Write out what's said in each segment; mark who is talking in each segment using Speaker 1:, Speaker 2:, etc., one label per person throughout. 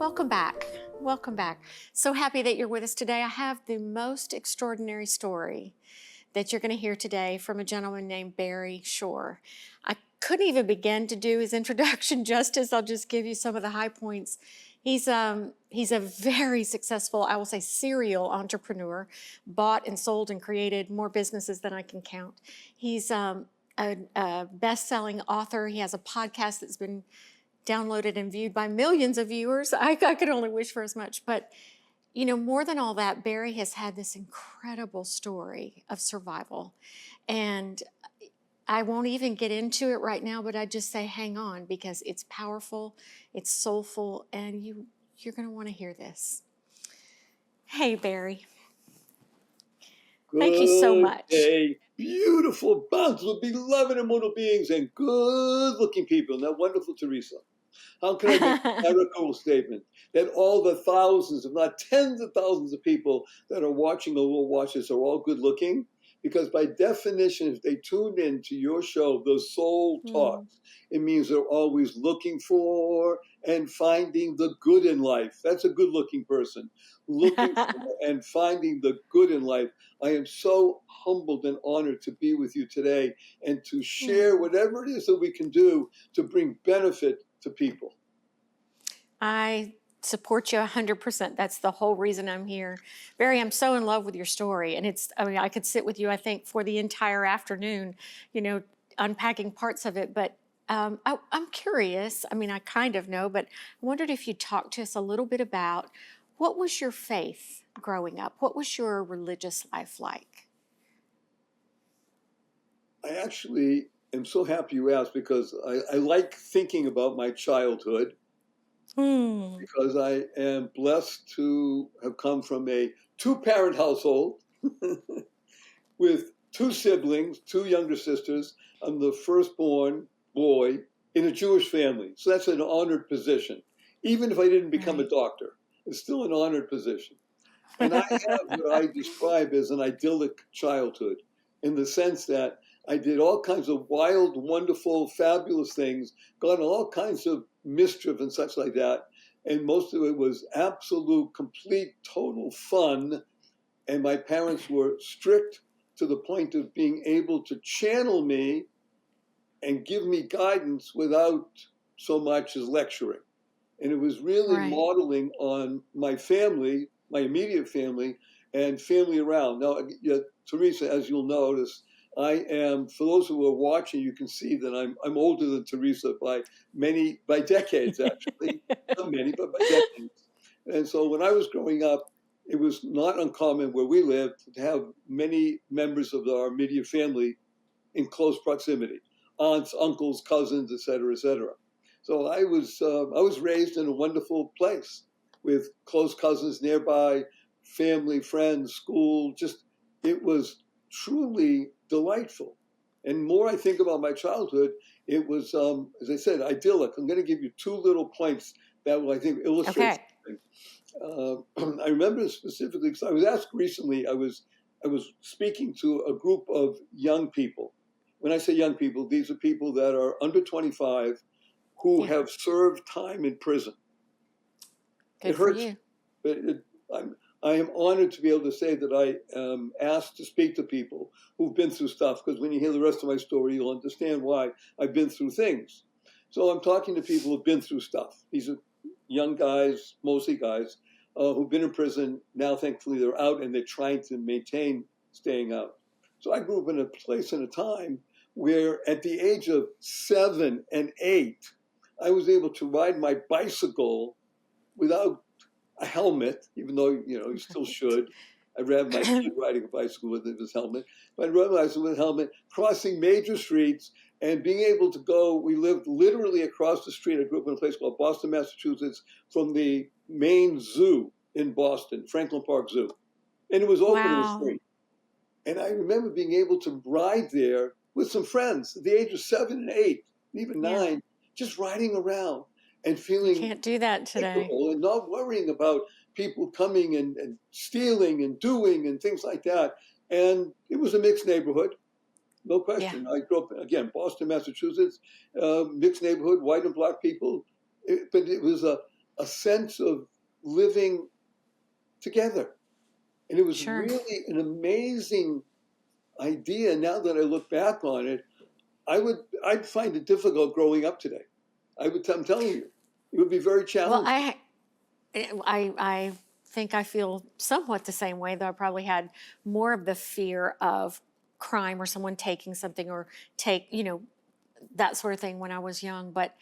Speaker 1: welcome back. Welcome back. So happy that you're with us today. I have the most extraordinary story that you're going to hear today from a gentleman named Barry Shore. I couldn't even begin to do his introduction justice. I'll just give you some of the high points. He's a very successful, I will say, serial entrepreneur, bought and sold and created more businesses than I can count. He's a best-selling author. He has a podcast that's been downloaded and viewed by millions of viewers. I could only wish for as much. But, you know, more than all that, Barry has had this incredible story of survival. And I won't even get into it right now, but I just say hang on, because it's powerful, it's soulful, and you're going to want to hear this. Hey, Barry. Thank you so much.
Speaker 2: Good day, beautiful, bountiful, beloved immortal beings, and good-looking people. Now, wonderful Teresa. How can I make a rhetorical statement that all the thousands, if not tens of thousands of people that are watching or will watch this are all good-looking? Because by definition, if they tuned in to your show, those soul talks, it means they're always looking for and finding the good in life. That's a good-looking person. Looking for and finding the good in life. I am so humbled and honored to be with you today and to share whatever it is that we can do to bring benefit to people.
Speaker 1: I support you 100%. That's the whole reason I'm here. Barry, I'm so in love with your story. And I could sit with you, I think, for the entire afternoon, you know, unpacking parts of it. But I'm curious. I mean, I kind of know, but I wondered if you'd talk to us a little bit about what was your faith growing up? What was your religious life like?
Speaker 2: I actually am so happy you asked, because I like thinking about my childhood. Because I am blessed to have come from a two-parent household with two siblings, two younger sisters. I'm the firstborn boy in a Jewish family. So that's an honored position. Even if I didn't become a doctor, it's still an honored position. And I have what I describe as an idyllic childhood, in the sense that I did all kinds of wild, wonderful, fabulous things, got in all kinds of mischief and such like that. And most of it was absolute, complete, total fun. And my parents were strict to the point of being able to channel me and give me guidance without so much as lecturing. And it was really modeling on my family, my immediate family, and family around. Now, Teresa, as you'll notice, I am, for those who are watching, you can see that I'm older than Teresa by decades, actually. Not many, but by decades. And so when I was growing up, it was not uncommon where we lived to have many members of our immediate family in close proximity. Aunts, uncles, cousins, et cetera, et cetera. So I was raised in a wonderful place with close cousins nearby, family, friends, school. It was truly delightful. And more I think about my childhood, it was, as I said, idyllic. I'm going to give you two little points that will, I think, illustrate something. I remember specifically, because I was asked recently, I was speaking to a group of young people. When I say young people, these are people that are under 25 who have served time in prison.
Speaker 1: Good for you.
Speaker 2: But I am honored to be able to say that I am asked to speak to people who've been through stuff, because when you hear the rest of my story, you'll understand why I've been through things. So I'm talking to people who've been through stuff. These are young guys, mostly guys, who've been in prison. Now, thankfully, they're out and they're trying to maintain staying out. So I grew up in a place and a time where at the age of 7 and 8, I was able to ride my bicycle without a helmet, even though, you still should. I'd rather my kid riding a bicycle with his helmet. But I'd rather bicycle with a helmet, crossing major streets and being able to go. We lived literally across the street. I grew up in a place called Boston, Massachusetts, from the main zoo in Boston, Franklin Park Zoo. And it was open in the street. And I remember being able to ride there with some friends at the age of 7 and 8, even 9, just riding around and feeling
Speaker 1: you can't do that today,
Speaker 2: and not worrying about people coming and stealing and doing and things like that. And it was a mixed neighborhood, no question. I grew up, again, Boston, Massachusetts, mixed neighborhood, white and black people. But it was a a sense of living together. And it was
Speaker 1: Sure.
Speaker 2: really an amazing idea. Now that I look back on it, I'd find it difficult growing up today. I'm telling you, it would be very
Speaker 1: Well,
Speaker 2: challenging.
Speaker 1: I think I feel somewhat the same way, though I probably had more of the fear of crime or someone taking something or that sort of thing when I was young. But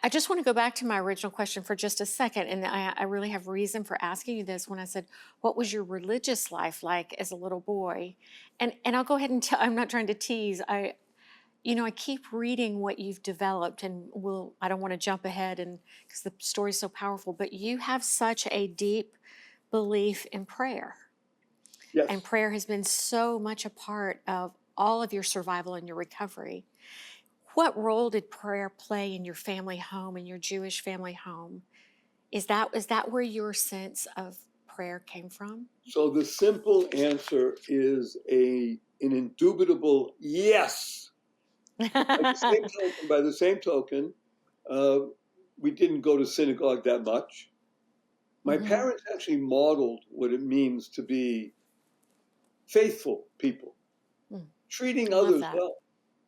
Speaker 1: I just want to go back to my original question for just a second. And I really have reason for asking you this when I said, what was your religious life like as a little boy? And I'll go ahead and tell, I'm not trying to tease. I keep reading what you've developed, and I don't want to jump ahead and because the story's so powerful, but you have such a deep belief in prayer. And
Speaker 2: Yes.
Speaker 1: prayer has been so much a part of all of your survival and your recovery. What role did prayer play in your family home, in your Jewish family home? Is that where your sense of prayer came from?
Speaker 2: So the simple answer is an indubitable yes. By the same token, uh, we didn't go to synagogue that much. My
Speaker 1: Hmm.
Speaker 2: parents actually modeled what it means to be faithful people, treating
Speaker 1: I love
Speaker 2: others
Speaker 1: that.
Speaker 2: well,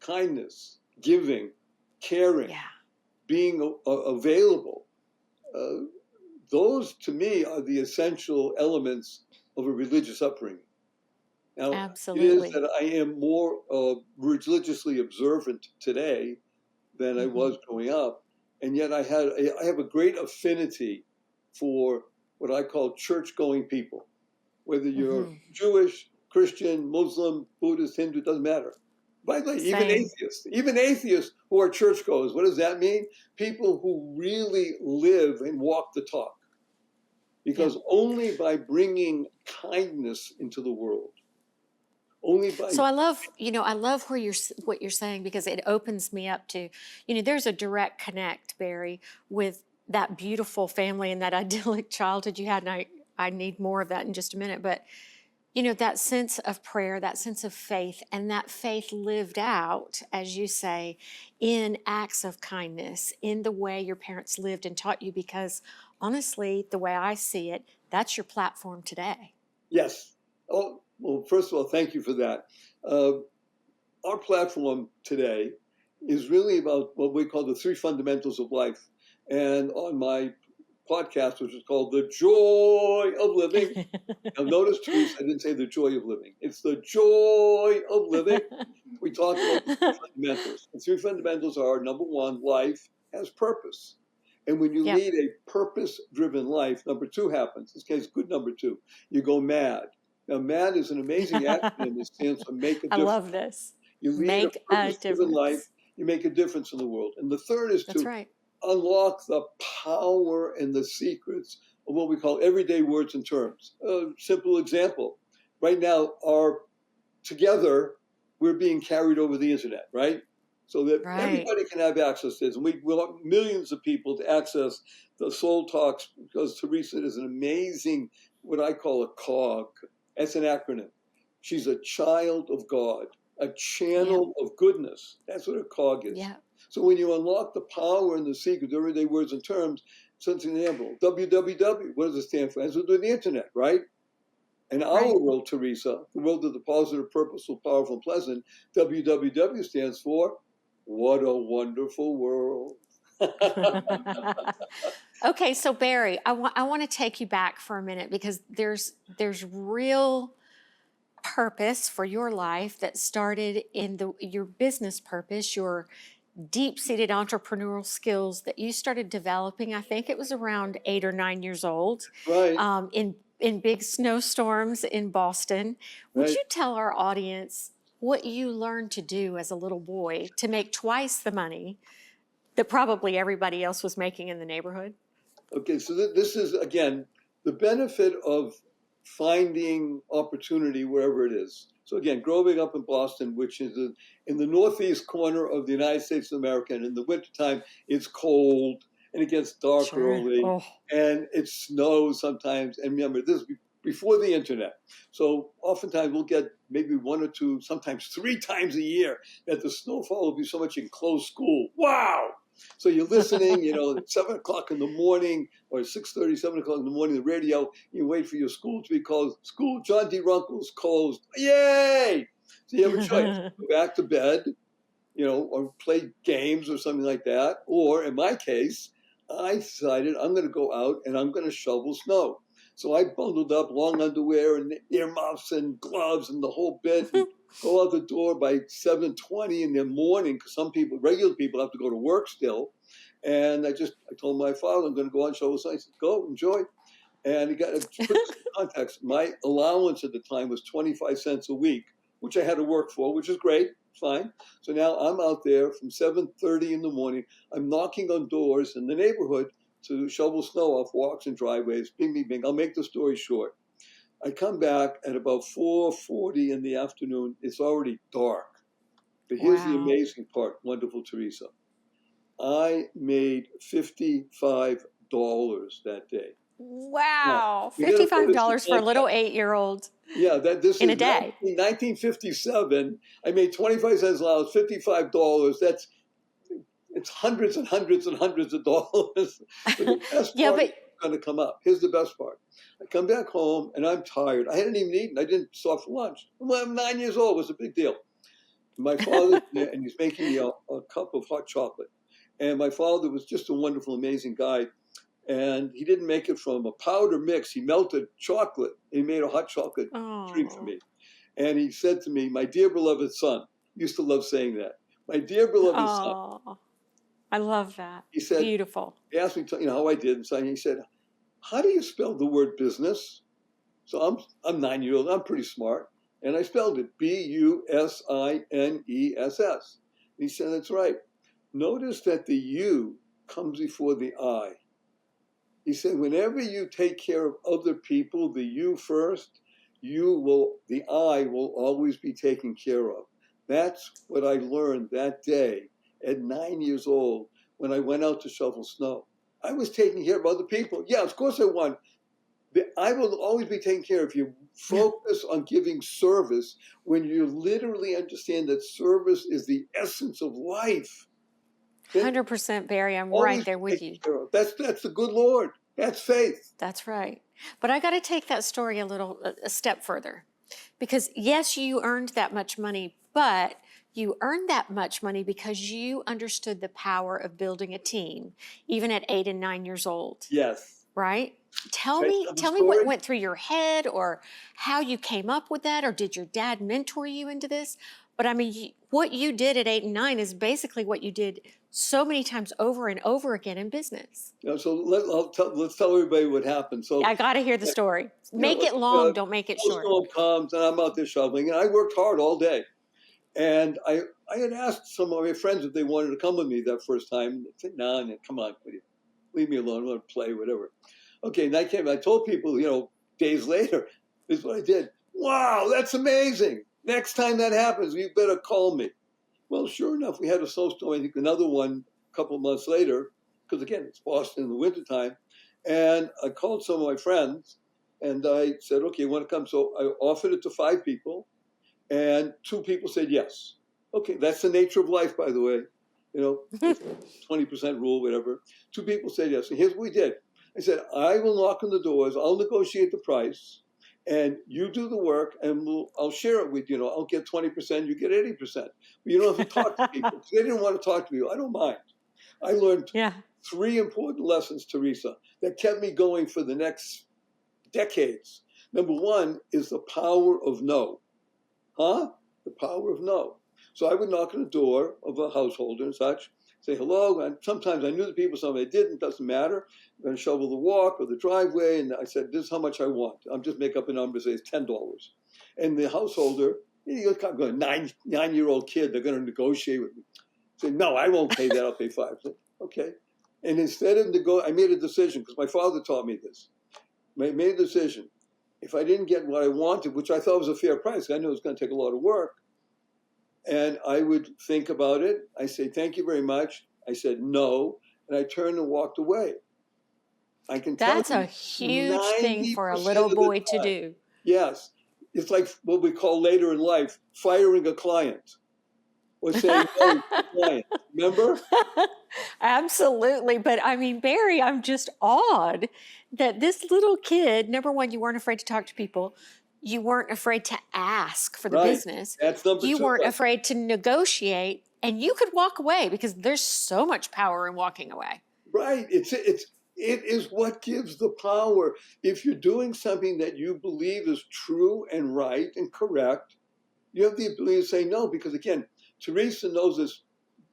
Speaker 2: kindness, giving, caring,
Speaker 1: Yeah,
Speaker 2: being available. Uh, those, to me, are the essential elements of a religious upbringing. Now, it is
Speaker 1: absolutely.
Speaker 2: that I am more religiously observant today than I
Speaker 1: Hmm.
Speaker 2: was growing up, and yet I have a great affinity for what I call church-going people. Whether you're
Speaker 1: Hmm.
Speaker 2: Jewish, Christian, Muslim, Buddhist, Hindu, doesn't matter. By the way,
Speaker 1: Same.
Speaker 2: even atheists who are churchgoers, what does that mean? People who really live and walk the talk.
Speaker 1: Yeah.
Speaker 2: Because only by bringing kindness into the world, only by,
Speaker 1: So I love what you're saying because it opens me up to, there's a direct connect, Barry, with that beautiful family and that idyllic childhood you had. And I need more of that in just a minute. But, that sense of prayer, that sense of faith, and that faith lived out, as you say, in acts of kindness, in the way your parents lived and taught you. Because honestly, the way I see it, that's your platform today.
Speaker 2: yes. Oh, well, first of all, thank you for that. Uh, our platform today is really about what we call the three fundamentals of life. And on my podcast, which is called The Joy of Living, now notice, Teresa, I didn't say the joy of living. It's the joy of living. We talk about the three fundamentals. The three fundamentals are, number one, life has purpose. And when you
Speaker 1: Yep.
Speaker 2: lead a purpose-driven life, number two happens. In this case, good number two. You go mad. Now, mad is an amazing acronym. It stands for make a
Speaker 1: I
Speaker 2: difference.
Speaker 1: love this.
Speaker 2: You lead a
Speaker 1: Make a
Speaker 2: purpose-driven life,
Speaker 1: difference.
Speaker 2: you make a difference in the world. And the third is
Speaker 1: That's
Speaker 2: to
Speaker 1: right.
Speaker 2: unlock the power and the secrets of what we call everyday words and terms. A simple example. Right now, together, we're being carried over the internet, right? So that
Speaker 1: Right.
Speaker 2: everybody can have access to this. And we want millions of people to access the Soul Talks because Teresa is an amazing, what I call a cog. That's an acronym. She's a child of God, a
Speaker 1: Yep.
Speaker 2: channel of goodness. That's what a cog is.
Speaker 1: Yep.
Speaker 2: So when you unlock the power and the secret of everyday words and terms, so it's an example. www, what does it stand for? It has to do with the internet, right? In our
Speaker 1: Right.
Speaker 2: world, Teresa, the world of the positive, purposeful, powerful, and pleasant, WWW stands for What a Wonderful World.
Speaker 1: Okay, so Barry, I want to take you back for a minute because there's real purpose for your life that started in your business purpose, your deep-seated entrepreneurial skills that you started developing. I think it was around 8 or 9 years old,
Speaker 2: Right,
Speaker 1: in big snowstorms in Boston. Would
Speaker 2: right.
Speaker 1: you tell our audience what you learned to do as a little boy to make twice the money that probably everybody else was making in the neighborhood?
Speaker 2: Okay, so this is, again, the benefit of finding opportunity wherever it is. So, again, growing up in Boston, which is in the northeast corner of the United States of America, and in the wintertime, it's cold and it gets dark
Speaker 1: Sure.
Speaker 2: early
Speaker 1: Oh,
Speaker 2: and it snows sometimes. And remember, this is before the internet. So, oftentimes we'll get maybe one or two, sometimes three times a year that the snowfall will be so much enclosed school. Wow! So you're listening, at 7 o'clock in the morning or 6:30, 7 o'clock in the morning, the radio, you wait for your school to be closed. School, John D. Runkle's closed. Yay! So you have a choice. Go back to bed, or play games or something like that. Or in my case, I decided I'm going to go out and I'm going to shovel snow. So I bundled up long underwear and earmuffs and gloves and the whole bit and go out the door by 7:20 in the morning because regular people have to go to work still. And I told my father, I'm going to go out and shovel snow. He said, go, enjoy. And he got to put this in context. My allowance at the time was 25 cents a week, which I had to work for, which is great. Fine. So now I'm out there from 7:30 in the morning. I'm knocking on doors in the neighborhood to shovel snow off walks and driveways. Bing, bing, bing. I'll make the story short. I come back at about 4:40 in the afternoon. It's already dark. But here's the amazing part, wonderful Teresa. I made $55 that day.
Speaker 1: Wow. $55 for a little 8-year-old.
Speaker 2: Yeah, this
Speaker 1: in
Speaker 2: is
Speaker 1: a day.
Speaker 2: 1957. I made 25 cents an hour, $55. It's hundreds and hundreds and hundreds of dollars. But the best part is going to come up. Here's the best part. I come back home and I'm tired. I hadn't even eaten. I didn't stop for lunch. I'm 9 years old. It was a big deal. My father's there and he's making me a cup of hot chocolate. And my father was just a wonderful, amazing guy. And he didn't make it from a powder mix. He melted chocolate. He made a hot chocolate drink for me. And he said to me, my dear beloved son, used to love saying that. My dear beloved son.
Speaker 1: I love that.
Speaker 2: He said,
Speaker 1: beautiful.
Speaker 2: He asked me how I did. And so he said, how do you spell the word business? So I'm 9 years old. I'm pretty smart. And I spelled it Business. And he said, that's right. Notice that the U comes before the I. He said, whenever you take care of other people, the you first, the I will always be taken care of. That's what I learned that day at 9 years old when I went out to shovel snow. I was taking care of other people. Yeah, of course I want. I will always be taken care of. You focus on giving service when you literally understand that service is the essence of life.
Speaker 1: 100%, Barry. I'm right there with you.
Speaker 2: That's the good Lord. That's faith.
Speaker 1: That's right. But I got to take that story a step further, because yes, you earned that much money, but you earned that much money because you understood the power of building a team, even at 8 and 9 years old.
Speaker 2: Yes.
Speaker 1: Right? Tell me what went through your head, or how you came up with that, or did your dad mentor you into this? But I mean, what you did at 8 and 9 is basically what you did so many times over and over again in business.
Speaker 2: So let's tell everybody what happened. So
Speaker 1: I got to hear the story. Make it long, don't make it short.
Speaker 2: Storm comes and I'm out there shoveling, and I worked hard all day. And I had asked some of my friends if they wanted to come with me that first time. They said, "Nah, come on, leave me alone. I want to play, whatever." Okay, and I told people, days later, this is what I did. Wow, that's amazing. Next time that happens, you better call me. Well, sure enough, we had a snowstorm. I think another one a couple of months later, because again, it's Boston in the wintertime. And I called some of my friends and I said, okay, you want to come? So I offered it to 5 people and 2 people said yes. Okay, that's the nature of life, by the way. 20% rule, whatever. 2 people said yes. And here's what we did. I said, I will knock on the doors. I'll negotiate the price. And you do the work, and I'll share it with you. I'll get 20%, you get 80%. But you don't have to talk to people. They didn't want to talk to me. I don't mind. I learned 3 important lessons, Teresa, that kept me going for the next decades. Number 1 is the power of no. The power of no. So I would knock on the door of a householder and such, say hello. And sometimes I knew the people, sometimes I didn't, doesn't matter. I'm going to shovel the walk or the driveway. And I said, this is how much I want. I'm just make up a number, say it's $10. And the householder, you're kind of going, 9-year-old kid, they're going to negotiate with me. Say, no, I won't pay that. I'll pay 5. Say, okay. And instead of I made a decision, because my father taught me this. I made a decision. If I didn't get what I wanted, which I thought was a fair price, I knew it was going to take a lot of work. And I would think about it. I say, thank you very much. I said no. And I turned and walked away. I can tell you,
Speaker 1: that's a huge thing for a little boy to do.
Speaker 2: Yes. It's like what we call later in life, firing a client. or saying no to clients. Remember?
Speaker 1: Absolutely. But I mean, Barry, I'm just awed that this little kid, number one, you weren't afraid to talk to people. You weren't afraid to ask for the
Speaker 2: Right.
Speaker 1: business.
Speaker 2: That's number
Speaker 1: You
Speaker 2: two.
Speaker 1: weren't afraid to negotiate, and you could walk away because there's so much power in walking away.
Speaker 2: Right. It is what gives the power. If you're doing something that you believe is true and right and correct, you have the ability to say no. Because again, Teresa knows this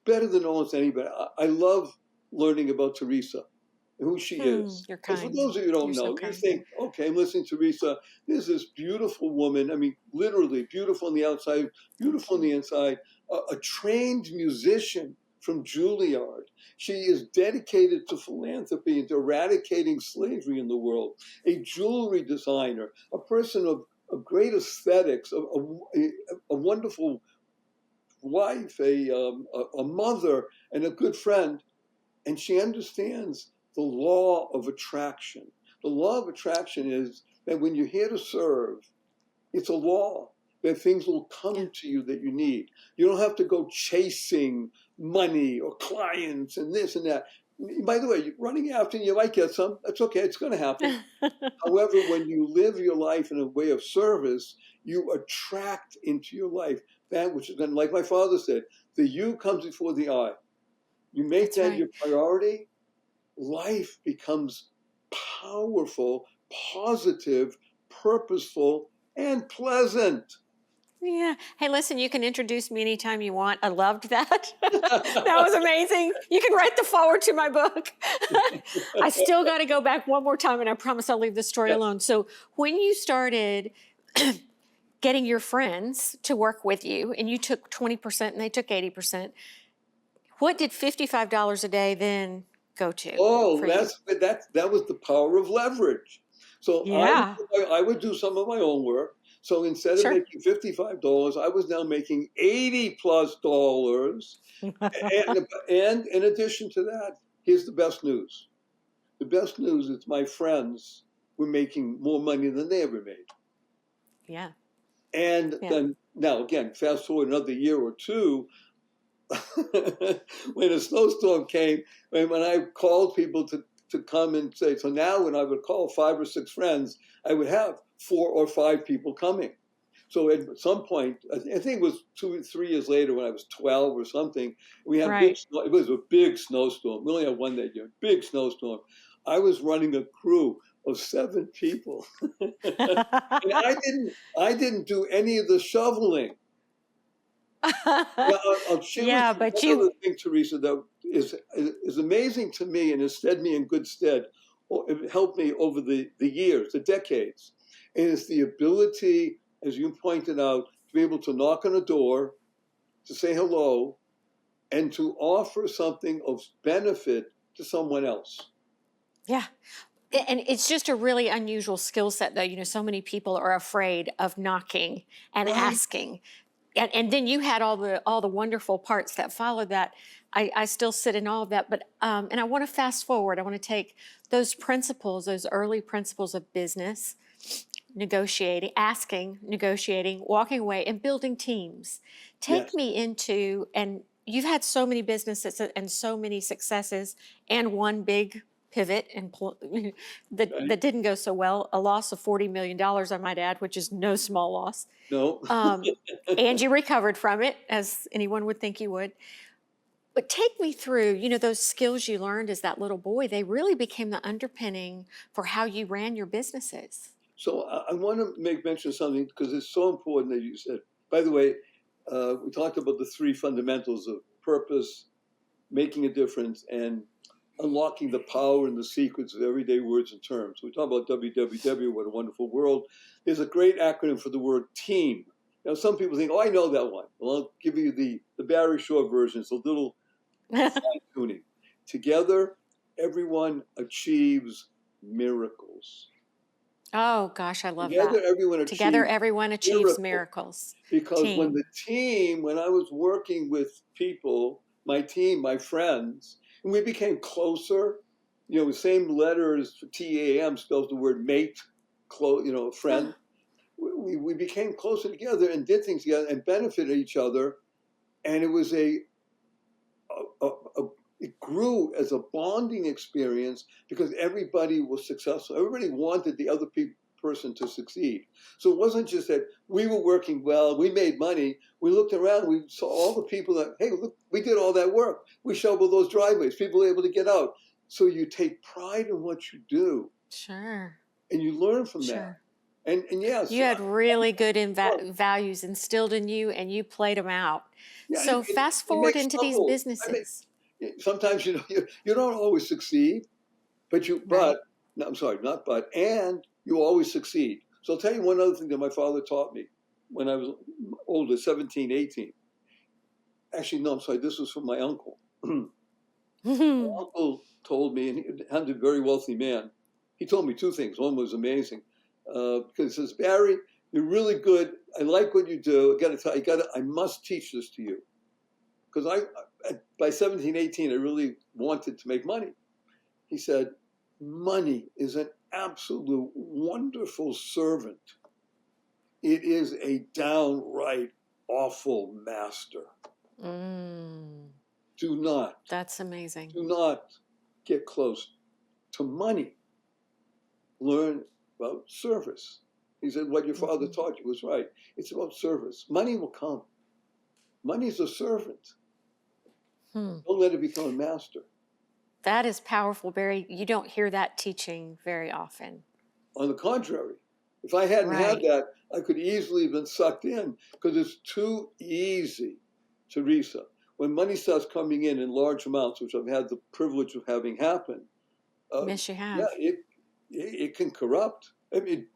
Speaker 2: better than almost anybody. I love learning about Teresa and who she is.
Speaker 1: You're
Speaker 2: And for
Speaker 1: kind.
Speaker 2: those of you who don't
Speaker 1: You're so
Speaker 2: know, you
Speaker 1: kind.
Speaker 2: think, okay, I'm listening to Teresa. There's this beautiful woman. I mean, literally beautiful on the outside,
Speaker 1: Thank
Speaker 2: beautiful on
Speaker 1: you.
Speaker 2: the inside, a trained musician from Juilliard. She is dedicated to philanthropy and to eradicating slavery in the world, a jewelry designer, a person of great aesthetics, a wonderful wife, a mother, and a good friend. And she understands the law of attraction. The law of attraction is that when you're here to serve, it's a law that things will
Speaker 1: Yeah.
Speaker 2: come to you that you need. You don't have to go chasing money or clients and this and that. By the way, you're running after, you might get some. That's okay. It's going to happen. However, when you live your life in a way of service, you attract into your life that which is going to, like my father said, the you comes before the I. You make
Speaker 1: That's
Speaker 2: that
Speaker 1: right.
Speaker 2: your priority, life becomes powerful, positive, purposeful, and pleasant.
Speaker 1: Yeah. Hey, listen, you can introduce me anytime you want. I loved that. That was amazing. You can write the forward to my book. I still got to go back one more time, and I promise I'll leave this story
Speaker 2: Yeah.
Speaker 1: alone. So, when you started getting your friends to work with you, and you took 20% and they took 80%, what did $55 a day then go to
Speaker 2: Oh,
Speaker 1: for you?
Speaker 2: that was the power of leverage. So
Speaker 1: Yeah,
Speaker 2: I would do some of my own work. So instead of
Speaker 1: sure.
Speaker 2: making $55, I was now making $80 plus. And in addition to that, here's the best news. The best news is my friends were making more money than they ever made.
Speaker 1: Yeah,
Speaker 2: And
Speaker 1: yeah.
Speaker 2: then now again, fast forward another year or two, when a snowstorm came, and when I called people to come and say, so now when I would call 5 or 6 friends, I would have 4 or 5 people coming. So at some point, I think it was 2 or 3 years later when I was 12 or something, we had
Speaker 1: Right.
Speaker 2: it was a big snowstorm. We only had one that year, big snowstorm. I was running a crew of 7 people. And I didn't do any of the shoveling. Now, I'll share with
Speaker 1: Yeah,
Speaker 2: you
Speaker 1: but
Speaker 2: one
Speaker 1: you,
Speaker 2: other thing, Teresa, that is amazing to me and has stead me in good stead. Or it helped me over the years, the decades. And it's the ability, as you pointed out, to be able to knock on a door, to say hello, and to offer something of benefit to someone else.
Speaker 1: yeah. And it's just a really unusual skill set, though. You know, so many people are afraid of knocking and
Speaker 2: Right.
Speaker 1: asking. And then you had all the wonderful parts that followed that. I still sit in all of that, but and I want to fast forward. I want to take those principles, those early principles of business, negotiating, asking, negotiating, walking away, and building teams. Take
Speaker 2: Yes.
Speaker 1: me into, and you've had so many businesses and so many successes, and one big pivot and
Speaker 2: Right.
Speaker 1: that didn't go so well, a loss of $40 million, I might add, which is no small loss.
Speaker 2: No.
Speaker 1: Um, and you recovered from it, as anyone would think you would. But take me through, you know, those skills you learned as that little boy, they really became the underpinning for how you ran your businesses.
Speaker 2: So I want to make mention of something because it's so important that you said. By the way, we talked about the 3 fundamentals of purpose, making a difference, and unlocking the power and the secrets of everyday words and terms. We talk about WWW, what a wonderful world. There's a great acronym for the word team. Now, some people think, oh, I know that one. Well, I'll give you the Barry Shore version. It's a little fine tuning. Together, everyone achieves miracles.
Speaker 1: Oh gosh, I love
Speaker 2: Together,
Speaker 1: that.
Speaker 2: everyone
Speaker 1: Together,
Speaker 2: achieves
Speaker 1: everyone achieves
Speaker 2: miracles.
Speaker 1: miracles.
Speaker 2: Because
Speaker 1: Team.
Speaker 2: when I was working with people, my team, my friends, and we became closer, you know, the same letters for TAM spells the word mate, close, you know, friend. We became closer together and did things together and benefited each other. and a, a it grew as a bonding experience because everybody was successful. Everybody wanted the other person to succeed. So it wasn't just that we were working well, we made money. We looked around, we saw all the people that, hey, look, we did all that work. We shoveled those driveways. People were able to get out. So you take pride in what you do.
Speaker 1: Sure.
Speaker 2: And you learn from that.
Speaker 1: Sure.
Speaker 2: And yes,
Speaker 1: You had really good values instilled in you, and you played them out.
Speaker 2: yeah,
Speaker 1: So fast
Speaker 2: you
Speaker 1: forward
Speaker 2: make
Speaker 1: into these
Speaker 2: stumbles.
Speaker 1: businesses,
Speaker 2: Sometimes you don't always succeed,
Speaker 1: right?
Speaker 2: no, I'm sorry, not but, and you always succeed. So I'll tell you one other thing that my father taught me when I was older, 17, 18. Actually, no, I'm sorry, this was from my uncle. My uncle told me, and he was a very wealthy man. He told me two things. One was amazing because he says, Barry, you're really good. I like what you do. I got to tell you, I must teach this to you. Because by 17, 18, I really wanted to make money. He said, money is an absolute wonderful servant. It is a downright awful master.
Speaker 1: Mm, that's amazing.
Speaker 2: Do not get close to money. Learn about service. He said, what your father taught you was right. It's about service. Money will come. Money's a servant. Don't let it become a master.
Speaker 1: That is powerful, Barry. You don't hear that teaching very often.
Speaker 2: On the contrary, if I hadn't had that, I could easily have been sucked in because it's too easy, Teresa. When money starts coming in large amounts, which I've had the privilege of having happen,
Speaker 1: Yes, you
Speaker 2: yeah,
Speaker 1: have.
Speaker 2: it can corrupt. I mean,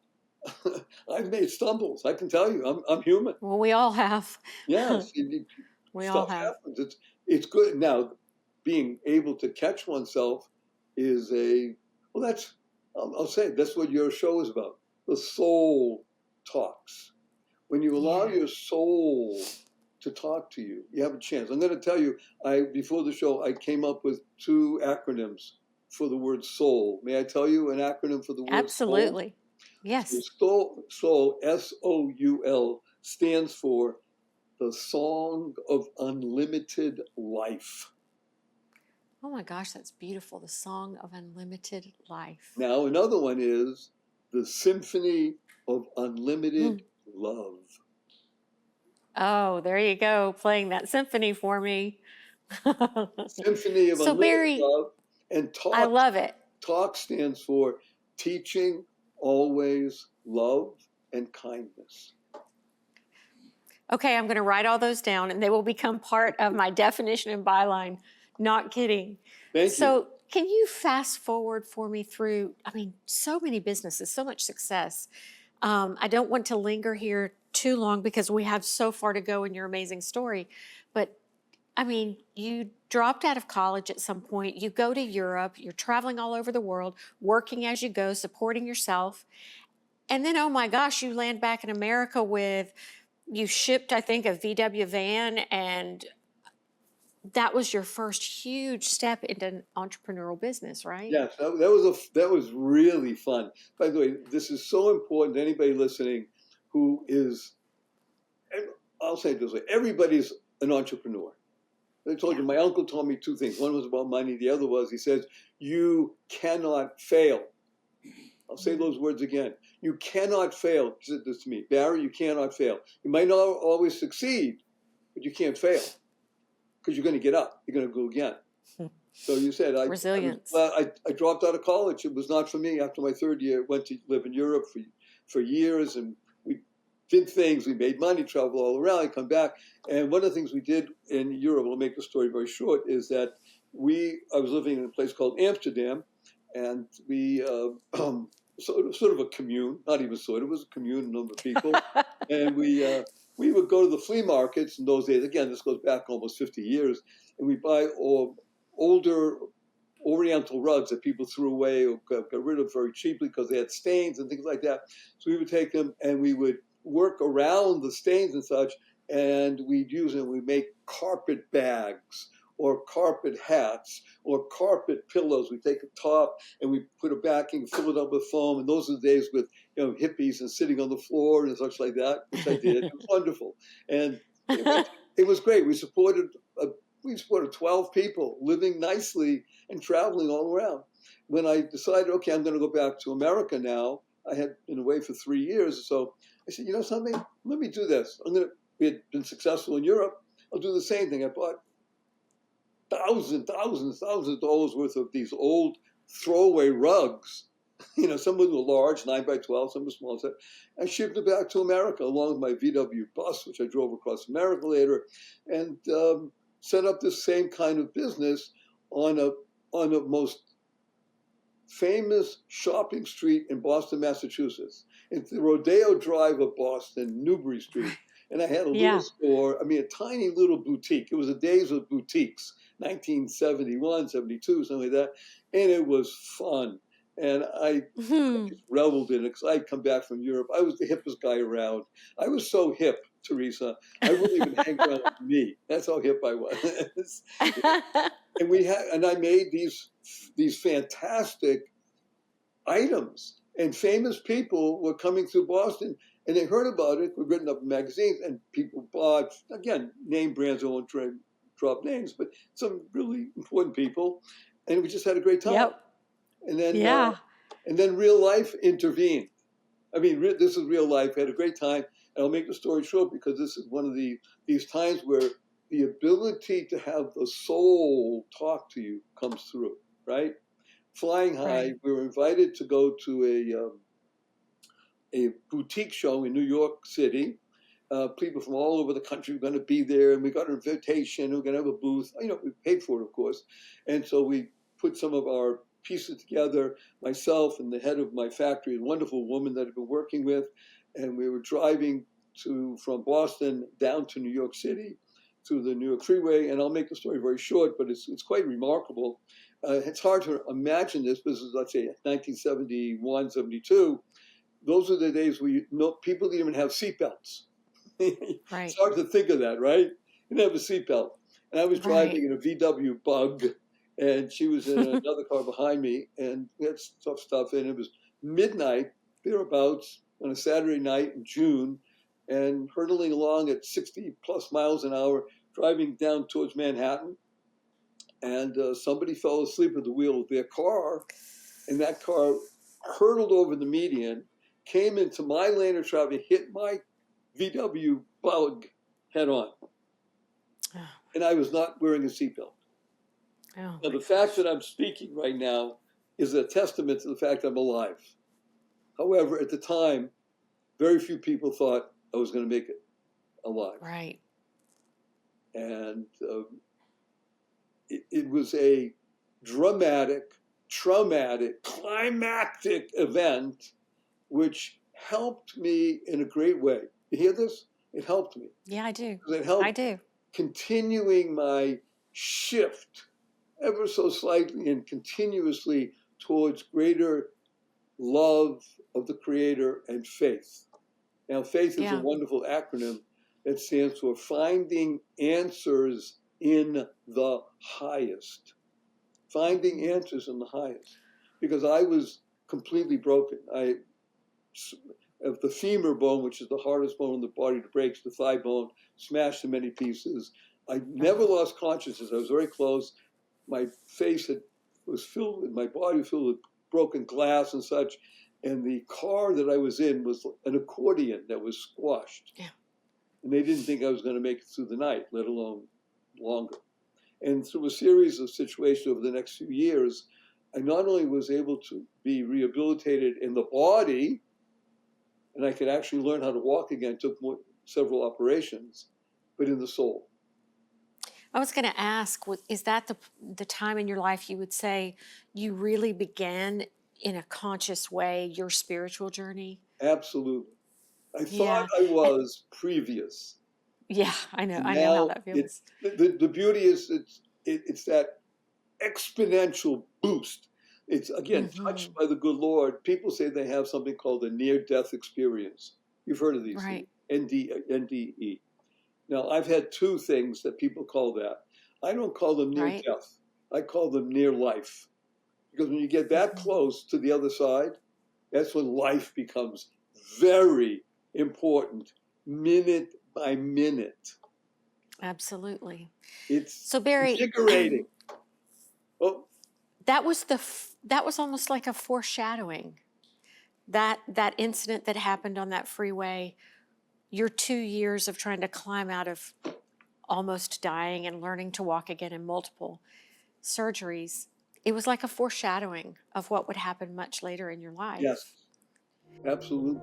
Speaker 2: I've made stumbles. I can tell you, I'm human.
Speaker 1: Well, we all have.
Speaker 2: Yes,
Speaker 1: We all
Speaker 2: stuff
Speaker 1: have.
Speaker 2: happens. It's good now. Being able to catch oneself is I'll say that's what your show is about. The soul talks. When you allow
Speaker 1: Yeah.
Speaker 2: your soul to talk to you, you have a chance. I'm going to tell you, before the show, I came up with two acronyms for the word soul. May I tell you an acronym for the word
Speaker 1: Absolutely.
Speaker 2: soul?
Speaker 1: Yes.
Speaker 2: Soul, SOUL, stands for the Song of Unlimited Life.
Speaker 1: Oh my gosh, that's beautiful. The Song of Unlimited Life.
Speaker 2: Now, another one is the Symphony of Unlimited Love.
Speaker 1: Oh, there you go, playing that symphony for me.
Speaker 2: Symphony of
Speaker 1: So,
Speaker 2: Unlimited
Speaker 1: Barry,
Speaker 2: Love. And
Speaker 1: I love it.
Speaker 2: talk stands for teaching, always, love, and kindness.
Speaker 1: Okay, I'm going to write all those down and they will become part of my definition and byline. Not kidding.
Speaker 2: Thank you.
Speaker 1: So, can you fast forward for me through, so many businesses, so much success. I don't want to linger here too long because we have so far to go in your amazing story. But you dropped out of college at some point. You go to Europe, you're traveling all over the world, working as you go, supporting yourself. And then, oh my gosh, you land back in America you shipped, I think, a VW van, and that was your first huge step into an entrepreneurial business, right?
Speaker 2: Yes, that was really fun. By the way, this is so important to anybody listening who is, I'll say it this way, everybody's an entrepreneur. I told you, my uncle told me two things. One was about money. The other was, he says, you cannot fail. I'll say those words again. You cannot fail. He said this to me, Barry, you cannot fail. You might not always succeed, but you can't fail because you're going to get up. You're going to go again. So you said,
Speaker 1: Resilience.
Speaker 2: I dropped out of college. It was not for me. After my third year, went to live in Europe for years, and we did things. We made money, traveled all around. I come back, and one of the things we did in Europe, I'll make the story very short, is that I was living in a place called Amsterdam, and we sort of a commune, not even sort, it was a commune, a number of people, and we would go to the flea markets in those days. Again, this goes back almost 50 years, and we buy older Oriental rugs that people threw away or got rid of very cheaply because they had stains and things like that. So we would take them and we would work around the stains and such, and we'd use them. We'd make carpet bags or carpet hats or carpet pillows. We take a top and we put a backing, fill it up with foam. And those are the days with hippies and sitting on the floor and such like that, which I did. It was wonderful. And it was great. We supported 12 people living nicely and traveling all around. When I decided, okay, I'm going to go back to America now, I had been away for 3 years. So I said, you know something? Let me do this. We had been successful in Europe. I'll do the same thing. I bought thousands of dollars worth of these old throwaway rugs. Some of them were large, 9 by 12, some were small. I shipped it back to America along with my VW bus, which I drove across America later, and set up this same kind of business on a most famous shopping street in Boston, Massachusetts. It's the Rodeo Drive of Boston, Newbury Street. And I had a little store, a tiny little boutique. It was the days of boutiques, 1971, 72, something like that. And it was fun. And I just reveled in it because I'd come back from Europe. I was the hippest guy around. I was so hip, Teresa. I wouldn't even hang around with me. That's how hip I was. And I made these fantastic items, and famous people were coming through Boston, and they heard about it. Were written up in magazines, and people bought. Again, name brands. I won't drop names, but some really important people, and we just had a great time.
Speaker 1: Yep.
Speaker 2: And then real life intervened. This is real life. I had a great time, and I'll make the story short because this is one of these times where the ability to have the soul talk to you comes through, right? Flying high,
Speaker 1: Right.
Speaker 2: we were invited to go to a boutique show in New York City. People from all over the country were going to be there, and we got an invitation. We're going to have a booth. We paid for it, of course. And so we put some of our pieces together, myself and the head of my factory, a wonderful woman that I've been working with, and we were driving from Boston down to New York City through the New York freeway. And I'll make the story very short, but it's quite remarkable. It's hard to imagine this. This is, let's say, 1971, 72. Those are the days where people didn't even have seatbelts.
Speaker 1: Right.
Speaker 2: It's hard to think of that, right? You didn't have a seatbelt. And I was driving in a VW Bug, and she was in another car behind me, and we had tough stuff. And it was midnight, thereabouts, on a Saturday night in June, and hurtling along at 60 plus miles an hour, driving down towards Manhattan. And somebody fell asleep at the wheel of their car, and that car hurtled over the median, came into my lane of traffic, hit my VW Bug head on. Oh. And I was not wearing a seatbelt.
Speaker 1: Oh,
Speaker 2: now, the fact that I'm speaking right now is a testament to the fact I'm alive. However, at the time, very few people thought I was going to make it alive.
Speaker 1: Right.
Speaker 2: And it was a dramatic, traumatic, climactic event, which helped me in a great way. You hear this? It helped me.
Speaker 1: Yeah, I do.
Speaker 2: It helped
Speaker 1: I do.
Speaker 2: Continuing my shift ever so slightly and continuously towards greater love of the Creator and faith. Now, faith is a wonderful acronym that stands for finding answers in the highest. Finding answers in the highest. Because I was completely broken. Of the femur bone, which is the hardest bone in the body to break, the thigh bone, smashed in many pieces. I never lost consciousness. I was very close. My face was filled with, my body was filled with broken glass and such. And the car that I was in was an accordion that was squashed. Yeah. And they didn't think I was going to make it through the night, let alone longer. And through a series of situations over the next few years, I not only was able to be rehabilitated in the body, and I could actually learn how to walk again, it took several operations, but in the soul.
Speaker 1: I was going to ask, is that the time in your life you would say you really began in a conscious way your spiritual journey?
Speaker 2: Absolutely. I thought I was previous.
Speaker 1: Yeah, I know. I know how that feels.
Speaker 2: The beauty is it's that exponential boost. It's, again, touched by the good Lord. People say they have something called a near-death experience. You've heard of these,
Speaker 1: right?
Speaker 2: NDE. Now, I've had two things that people call that. I don't call them near-death. I call them near-life. Because when you get that close to the other side, that's when life becomes very important, minute by minute.
Speaker 1: Absolutely.
Speaker 2: It's
Speaker 1: So Barry,
Speaker 2: invigorating. Oh,
Speaker 1: that was almost like a foreshadowing. That incident that happened on that freeway, your 2 years of trying to climb out of almost dying and learning to walk again in multiple surgeries, it was like a foreshadowing of what would happen much later in your
Speaker 2: yes,
Speaker 1: life.
Speaker 2: absolutely.